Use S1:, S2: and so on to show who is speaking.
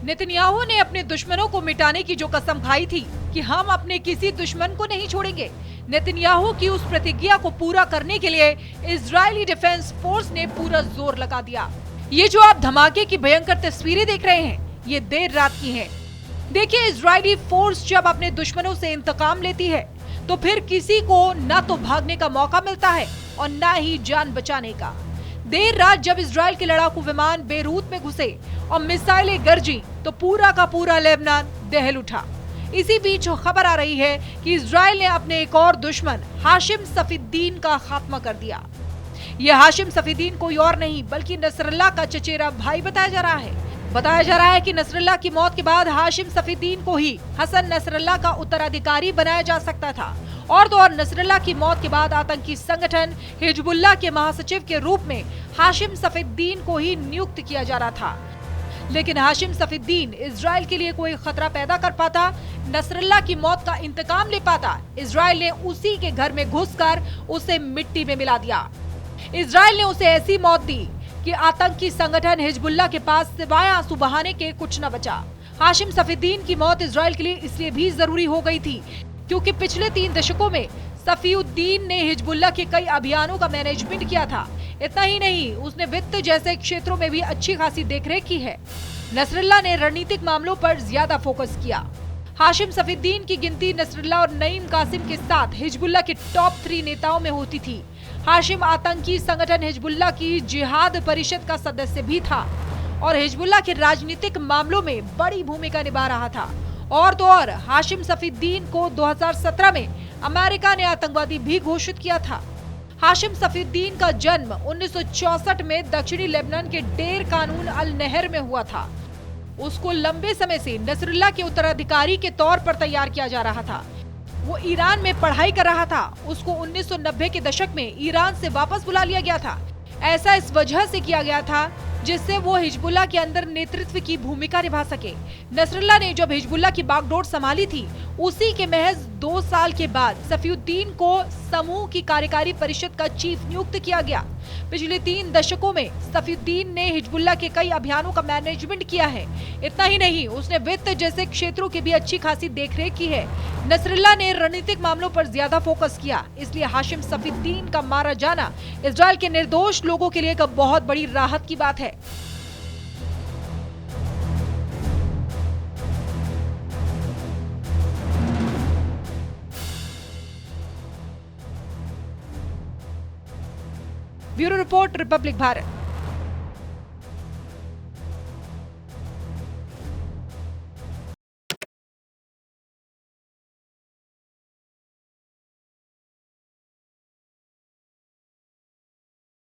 S1: Netanyahu ने अपने दुश्मनों को मिटाने की जो कसम खाई थी कि हम अपने किसी दुश्मन को नहीं छोड़ेंगे, नेतन्याहू की उस प्रतिज्ञा को पूरा करने के लिए इजरायली डिफेंस फोर्स ने पूरा जोर लगा दिया। ये जो आप धमाके की भयंकर तस्वीरें देख रहे हैं, ये देर रात की हैं। देखिए, इजरायली फोर्स जब अपने दुश्मनों से इंतकाम लेती है तो फिर किसी को ना तो भागने का मौका मिलता है और ना ही जान बचाने का। देर रात जब इजराइल के लड़ाकू विमान बेरूत में घुसे और मिसाइलें गरजी तो पूरा का पूरा लेबनान दहल उठा। इसी बीच खबर आ रही है कि इजराइल ने अपने एक और दुश्मन हाशिम सफीउद्दीन का खात्मा कर दिया। यह हाशिम सफीउद्दीन कोई और नहीं बल्कि नसरल्लाह का चचेरा भाई बताया जा रहा है। बताया जा रहा है कि नसरल्लाह की मौत के बाद हाशिम सफीउद्दीन को ही हसन नसरल्लाह का उत्तराधिकारी बनाया जा सकता था। और तो और नसरल्लाह की मौत के बाद आतंकी संगठन हिजबुल्लाह के महासचिव के रूप में हाशिम सफीउद्दीन को ही नियुक्त किया जा रहा था। लेकिन हाशिम सफीउद्दीन इजराइल के लिए कोई खतरा पैदा कर पाता, नसरल्लाह की मौत का इंतकाम ले पाता, इजराइल ने उसी के घर में घुसकर उसे मिट्टी में मिला दिया। इजराइल ने उसे ऐसी मौत दी कि आतंकी संगठन हिजबुल्लाह के पास सिवाय आंसू बहाने के कुछ न बचा। हाशिम सफीउद्दीन की मौत इजराइल के लिए इसलिए भी जरूरी हो गई थी क्योंकि पिछले 3 दशकों में सफीउद्दीन ने हिजबुल्लाह के कई अभियानों का मैनेजमेंट किया था। इतना ही नहीं, उसने वित्त जैसे क्षेत्रों में भी अच्छी खासी देखरेख की है। नसरल्लाह ने रणनीतिक मामलों पर ज्यादा फोकस किया। हाशिम सफीउद्दीन की गिनती नसरल्लाह और नईम कासिम के साथ हिजबुल्लाह के टॉप 3 नेताओं में होती थी। हाशिम आतंकी संगठन हिजबुल्लाह की जिहाद परिषद का सदस्य भी था और हिजबुल्लाह के राजनीतिक मामलों में बड़ी भूमिका निभा रहा था। और तो और हाशिम सफीउद्दीन को 2017 में अमेरिका ने आतंकवादी भी घोषित किया था। हाशिम सफीउद्दीन का जन्म 1964 में दक्षिणी लेबनान के डेर कानून अल नहर में हुआ था। उसको लंबे समय से नसरल्लाह के उत्तराधिकारी के तौर पर तैयार किया जा रहा था। वो ईरान में पढ़ाई कर रहा था। उसको 1990 के दशक में ईरान से वापस बुला लिया गया था। ऐसा इस वजह से किया गया था जिससे वो हिजबुल्लाह के अंदर नेतृत्व की भूमिका निभा सके। नसरल्लाह ने जब हिजबुल्लाह की बागडोर संभाली थी, उसी के महज 2 साल के बाद सफीउद्दीन को समूह की कार्यकारी परिषद का चीफ नियुक्त किया गया। पिछले 3 दशकों में सफीउद्दीन ने हिजबुल्लाह के कई अभियानों का मैनेजमेंट किया है। इतना ही नहीं, उसने वित्त जैसे क्षेत्रों की भी अच्छी खासी देखरेख की है। नसरल्लाह ने रणनीतिक मामलों पर ज्यादा फोकस किया, इसलिए हाशिम सफीउद्दीन का मारा जाना इजराइल के निर्दोष लोगों के लिए एक बहुत बड़ी राहत की बात है। Bureau report, Republic Bharat.